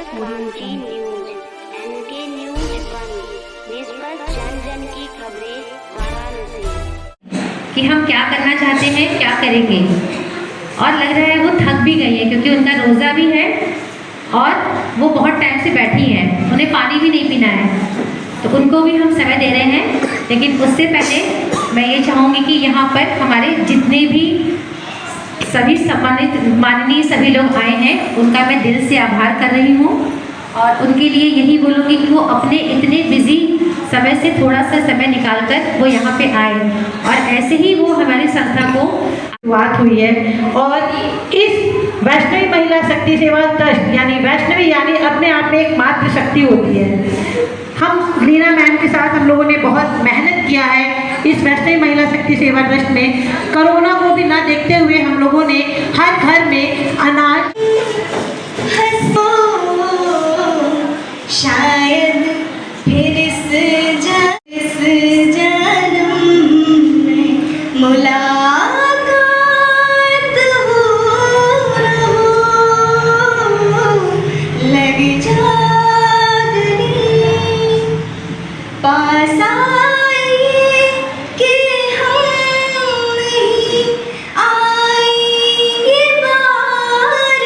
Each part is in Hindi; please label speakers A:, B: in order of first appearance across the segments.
A: एनके न्यूज, एनके न्यूज 1, निष्पक्ष जन जन की खबरें वाराणसी।
B: कि हम क्या करना चाहते हैं, क्या करेंगे, और लग रहा है वो थक भी गई है क्योंकि उनका रोज़ा भी है और वो बहुत टाइम से बैठी हैं, उन्हें पानी भी नहीं पीना है, तो उनको भी हम समय दे रहे हैं। लेकिन उससे पहले मैं ये चाहूँगी कि यहाँ पर हमारे जितने भी सभी सम्मानित माननीय सभी लोग आए हैं, उनका मैं दिल से आभार कर रही हूँ और उनके लिए यही बोलूँगी कि वो अपने इतने बिजी समय से थोड़ा सा समय निकालकर वो यहाँ पे आए और ऐसे ही वो हमारी संस्था को
C: शुरुआत हुई है। और इस वैष्णवी महिला शक्ति सेवा ट्रस्ट यानी वैष्णवी यानी अपने आप में एक मातृ शक्ति होती है। हम लीना मैम के साथ हम लोगों ने बहुत मेहनत किया है इस वैष्णवी महिला शक्ति सेवा ट्रस्ट में। कोरोना को भी ना देखते हुए हम लोगों ने हर घर में अनाज
D: शायद फिर इस जन्म में मुलाकात हो लग जागनी पास आए कि हम नहीं आएंगे बार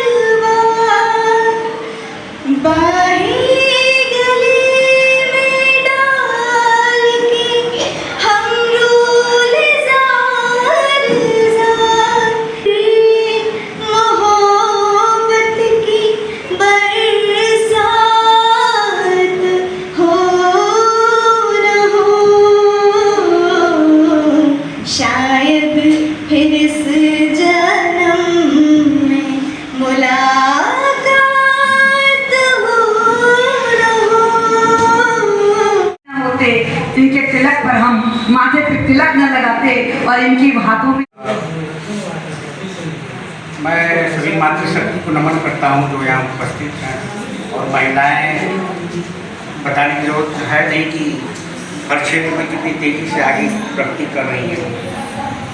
D: बार शायद फिर इस जन्म में मुलाकात
C: होते, इनके तिलक पर हम माथे पे तिलक न लगाते और इनकी हाथों में।
E: मैं सभी मातृशक्ति को नमन करता हूँ जो यहाँ उपस्थित हैं और महिलाएं बताने की जरूरत है नहीं कि हर क्षेत्र में कितनी तेज़ी से आगे प्रगति कर रही है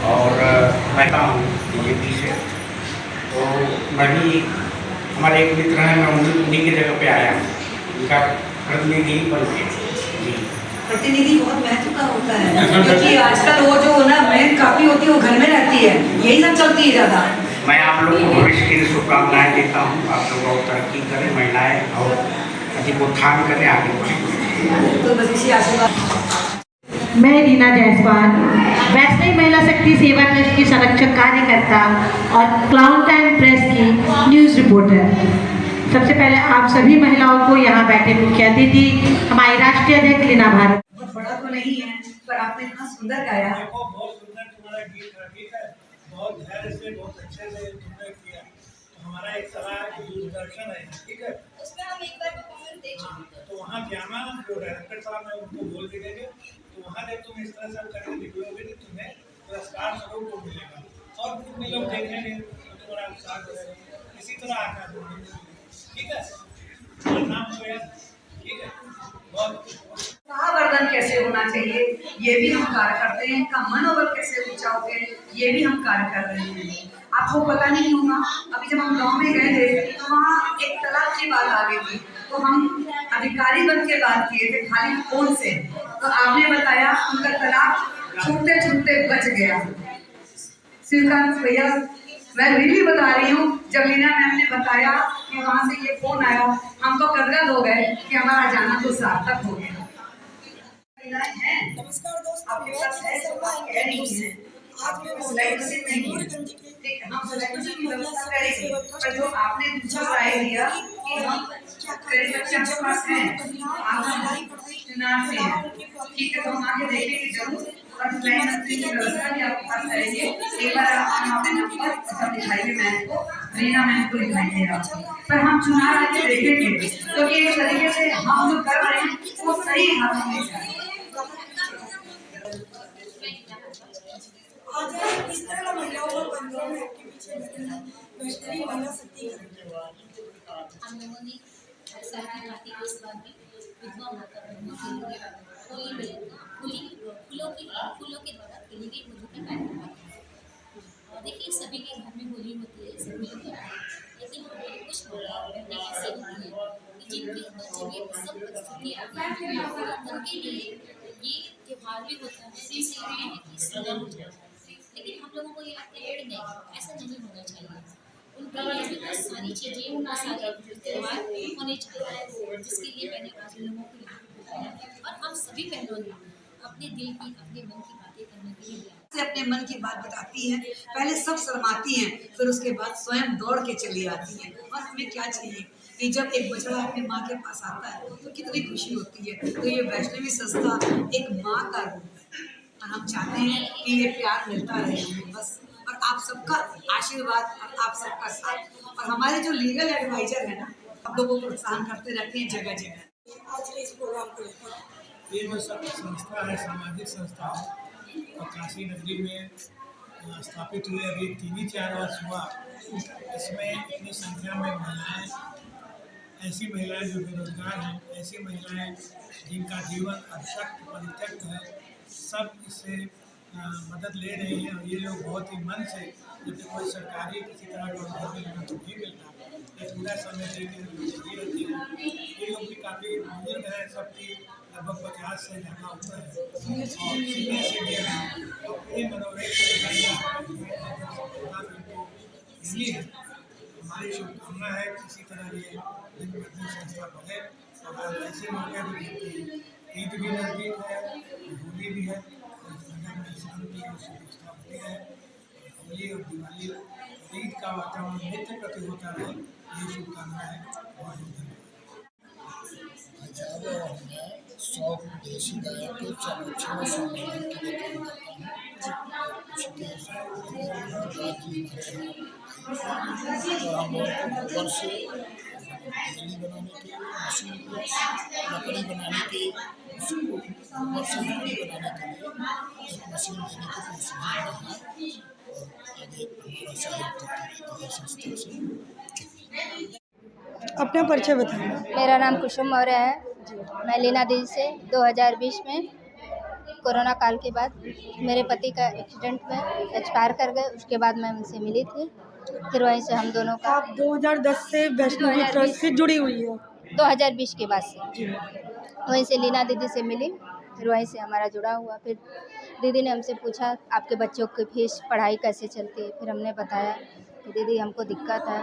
E: और कहता हूँ बीजेपी से। तो मैं भी हमारे एक मित्र हैं, मैं उन्हीं की जगह पे आया हूँ, उनका प्रतिनिधि बन के। जी,
F: प्रतिनिधि बहुत महत्व का होता है क्योंकि आजकल वो जो ना मेहनत काफ़ी होती है वो घर में रहती है, यही सब चलती है ज़्यादा।
E: मैं आप लोग को भविष्य के लिए शुभकामनाएँ देता हूँ। आप लोग और तरक्की करें, महिलाएँ और अधिक उत्थान करें, आगे बढ़ें।
F: तो बस इसी आशीर्वाद।
C: मैं रीना जायसवाल वैष्णवी महिला शक्ति सेवा ट्रस्ट की संरक्षक कार्यकर्ता और क्लाउन टाइम प्रेस की न्यूज़ रिपोर्टर। सबसे पहले आप सभी महिलाओं को यहाँ बैठे मुख्य अतिथि हमारी राष्ट्रीय अध्यक्ष लीना भारत।
F: बहुत बड़ा तो नहीं है पर आपने इतना सुंदर गाया।
G: बहुत सुंदर तुम्हारा गीत था, ठीक है, बहुत धैर्य से बहुत अच्छे से तुमने किया। तो हमारा एक सलाह है कि दूरदर्शन है, ठीक है,
D: उसमें हम एक बार परफॉर्मेंस दे चुके हैं।
G: तो वहाँ जाना, जो डायरेक्टर साहब है उनको बोल के देंगे, तो वहाँ जब तुम इस तरह से करके निकलोगे तो तुम्हें पुरस्कार स्वरूप को मिलेगा और कितने लोग देखेंगे तो तुम्हारा उत्साह करेगा। इसी तरह आना चाहिए, ठीक है, तुम्हारा नाम हो गया, ठीक है, बहुत
F: वर्धन कैसे होना चाहिए ये भी हम कार्य करते हैं, इनका मनोबल कैसे ऊंचा हो गए ये भी हम कार्य कर रहे हैं। आपको पता नहीं होगा, अभी जब हम गांव में गए थे तो वहाँ एक तालाब की बात आ गई थी, तो हम अधिकारी बन के बात किए थे खाली फोन से, तो आपने बताया उनका तालाब छूटते छूटते बच गया। श्रीकांत भैया मैं रियली बता रही हूँ, जब लीना मैम ने बताया कि वहाँ से ये फोन आया हम तो गदगद हो गए कि हमारा जाना तो सार्थक हो गया।
D: नमस्कार दोस्तों,
F: आपके पास है तो आप कह नहीं है,
D: आज मैं
F: स्लाइड से नहीं है, ठीक है, हम स्लाइड की व्यवस्था करेंगे, पर जो आपने दूसरा राय दिया कि हम करीब बच्चे के पास है, आप चुनाव से हैं, ठीक है, तो हम आगे देखेंगे जरूर और स्लाइड मंत्री की व्यवस्था भी आपके पास करेंगे। एक बार आप अपने नंबर सब दिखाइए मैम को, रीना मैम को दिखाइए आप, पर हम चुनाव आगे देखेंगे क्योंकि इस तरीके से हम जो कर रहे हैं वो सही हाथों में जाए।
D: आज इस तरह का महिलाओं का आंदोलन है आपके पीछे वैष्णवी महिला शक्ति
B: हम लोगों ने इस बार भी विधवा माता होली में फूलों के द्वारा खेली गई होली का कार्यक्रम। देखिए सभी के घर में होली होती है, सभी लोग करते हैं, लेकिन हमारे कुछ महिलाएं ऐसी होती हैं कि
H: जिनकी जब सब परिस्थिति आती है उनके लिए ये त्योहार भी होता है जिससे कि संगम हो जाता है। लेकिन हम लोगों को ये लगता है कि नहीं, ऐसा नहीं होना चाहिए। उनके लिए भी बहुत सारी चीज़ें, बहुत सारे त्यौहार होने चाहिए, जिसके लिए मैंने आज लोगों को यहाँ बुलाया और हम सभी बहनों ने अपने दिल की, अपने मन की बातें करने के लिए
F: से अपने मन की बात बताती हैं। पहले सब शर्माती हैं, फिर उसके बाद स्वयं दौड़ के चली आती हैं। और हमें क्या चाहिए कि जब एक बछड़ा अपनी माँ के पास आता है तो कितनी खुशी होती है। तो ये वैष्णवी संस्था एक माँ का रूप है और हम चाहते हैं कि ये प्यार मिलता रहे हमें बस। और आप सबका आशीर्वाद और आप सबका साथ और हमारे जो लीगल एडवाइजर है ना, हम लोगों को प्रोत्साहन करते रहते हैं जगह जगह।
D: आज के इस प्रोग्राम को लेकर
G: ये जो संस्था है, सामाजिक संस्था है और काशी नगरी में स्थापित हुए अभी 3-4 वर्ष हुआ। इसमें इतनी संख्या में महिलाएं, ऐसी महिलाएं जो बेरोजगार हैं, ऐसी महिलाएं जिनका जीवन अभिशप्त परित्यक्त है, सब इससे मदद ले रहे हैं। और ये लोग बहुत ही मन से, जब कोई सरकारी किसी तरह का अनुभव नहीं मिलता, ये पूरा समय देकर लगी रहती है। ये लोग भी काफ़ी बुजुर्ग हैं, सबकी लगभग 50 से ज़्यादा उम्र है और सीने से भी पूरे मनोवेग से मिली है। हमारी शुभकामना है कि इसी तरह ये दिन प्रतिदिन संस्था बढ़े और ऐसे मौके भी देते। ईद भी नज़दीक है, होली भी है, नगर में शांति और सुव्यवस्था बढ़ी है। होली और दिवाली, ईद का वातावरण नित्य प्रति होता रहे, ये शुभकामना है। बहुत बहुत धन्यवाद।
I: 100 देशी गायों के संरक्षण और संवर्धन के लिए काम करता हूँ। हम लोगों को गोबर से बिजली बनाने की मशीन, लकड़ी बनाने की, गोबर से लकड़ी बनाने के लिए एक मशीन देने की कोशिश कर रहे हैं और आगे हमारा सहयोग करती रहती है संस्था से।
D: अपना परिचय बताएं।
J: मेरा नाम कुसुम मौर्य है। मैं लीना दीदी से 2020 में कोरोना काल के बाद मेरे पति का एक्सीडेंट में एक्सपायर कर गए, उसके बाद मैं उनसे मिली थी। फिर वहीं से हम दोनों का
D: आप 2010 से वैष्णवी ट्रस्ट से जुड़ी हुई है।
J: 2020 के बाद से वहीं से लीना दीदी से मिली, फिर वहीं से हमारा जुड़ा हुआ। फिर दीदी ने हमसे पूछा आपके बच्चों की फीस पढ़ाई कैसे चलती है, फिर हमने बताया कि दीदी हमको दिक्कत है।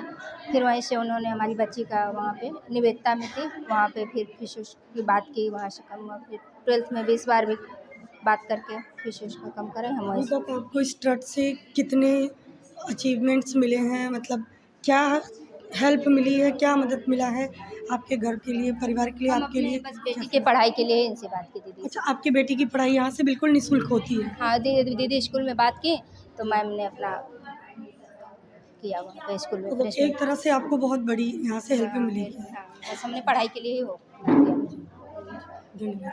J: फिर वहीं से उन्होंने हमारी बच्ची का वहाँ पे निवेदिता में थी, वहाँ पे फिर फीस की बात की, वहाँ से कम हुआ। फिर 12th में 20 बार भी बात करके फीस को कम करें हम वहीं से।
D: आपको इस ट्रस्ट से कितने अचीवमेंट्स मिले हैं, मतलब क्या हेल्प मिली है, क्या मदद मिला है आपके घर के लिए, परिवार के लिए, आपके लिए?
J: बस बेटी के पढ़ाई के लिए इनसे बात की दीदी।
D: अच्छा, आपकी बेटी की पढ़ाई यहाँ से बिल्कुल निःशुल्क होती है?
J: हाँ, दीदी स्कूल में बात की तो मैम ने अपना किया वहाँ पे स्कूल में।
D: तो एक तरह से आपको बहुत बड़ी यहाँ से हेल्प मिली है।
J: हाँ, बस हमने पढ़ाई के लिए ही हो।
D: धन्यवाद।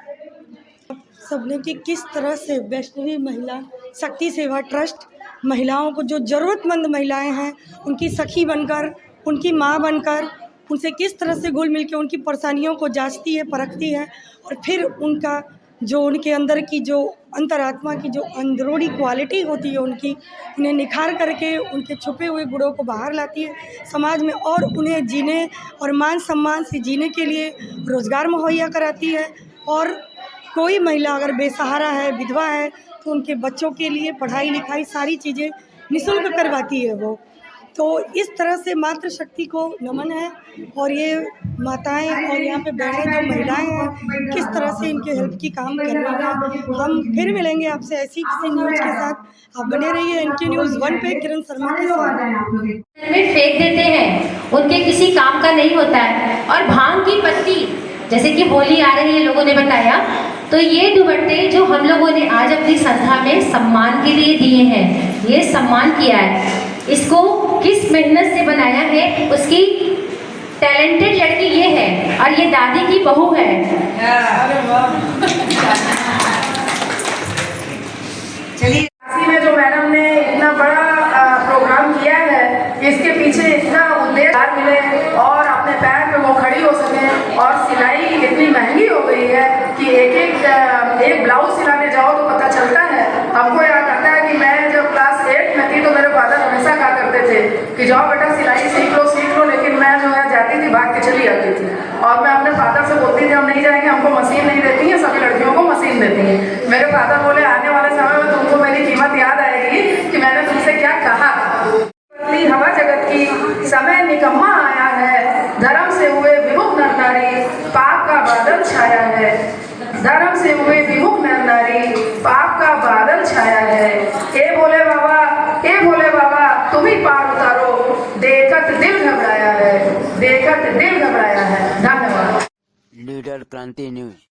D: सबने कि किस तरह से वैष्णवी महिला शक्ति सेवा ट्रस्ट महिलाओं को, जो ज़रूरतमंद महिलाएं हैं, उनकी सखी बनकर, उनकी माँ बनकर, उनसे किस तरह से घुल मिल के उनकी परेशानियों को जांचती है, परखती है और फिर उनका जो उनके अंदर की जो अंतरात्मा की जो अंदरूनी क्वालिटी होती है उनकी, उन्हें निखार करके उनके छुपे हुए गुणों को बाहर लाती है समाज में और उन्हें जीने और मान सम्मान से जीने के लिए रोज़गार मुहैया कराती है। और कोई महिला अगर बेसहारा है, विधवा है, तो उनके बच्चों के लिए पढ़ाई लिखाई सारी चीज़ें निःशुल्क करवाती है वो। तो इस तरह से मातृशक्ति को नमन है। और ये माताएं और यहाँ पे बैठे जो महिलाएं हैं, किस तरह से इनके हेल्प की काम कर रही हैं। हम फिर मिलेंगे आपसे ऐसी किसी न्यूज़ के साथ। आप बने रहिए एनके न्यूज़ 1 पे किरण शर्मा के साथ।
B: में फेंक देते हैं, उनके किसी काम का नहीं होता है। और भांग की पत्ती, जैसे कि होली आ रही है, लोगों ने बताया, तो ये दुपट्टे जो हम लोगों ने आज अपनी संस्था में सम्मान के लिए दिए हैं, ये सम्मान किया है। इसको किस मेहनत से बनाया है, उसकी टैलेंटेड लड़की ये है और ये दादी की बहू है।
F: चलिए,
K: काशी में जो मैडम ने इतना बड़ा प्रोग्राम किया है, इसके पीछे इतना उद्देश्य मिले और अपने पैर पे वो खड़ी हो सके। और सिलाई इतनी महंगी हो गई है कि एक ब्लाउज सिलाने जाओ तो पता चलता है। हमको याद आता है कि मैं जब क्लास 8 में थी तो मेरे फादर हमेशा कहा करते थे कि जाओ बेटा सिलाई सीख लो, लेकिन मैं जो है जाती थी भाग के चली आती थी। और मैं अपने फादर से बोलती थी हम नहीं जाएंगे, हमको मशीन नहीं देती है, सभी लड़कियों को मशीन देती है। मेरे फादर बोले आने वाले समय में तुमको मेरी कीमत याद आएगी कि मैंने तुमसे क्या कहा। हवा जगत की समय निकम्मा आया है, धर्म से हुए विमुख नर नारी, पाप का बादल छाया है। धर्म से हुए विमुख नर नारी, पाप का बादल छाया है। ए भोले बाबा तुम ही पार उतारो, देखत दिल घबराया है, देखत दिल घबराया है। धन्यवाद।
L: लीडर क्रांति न्यूज।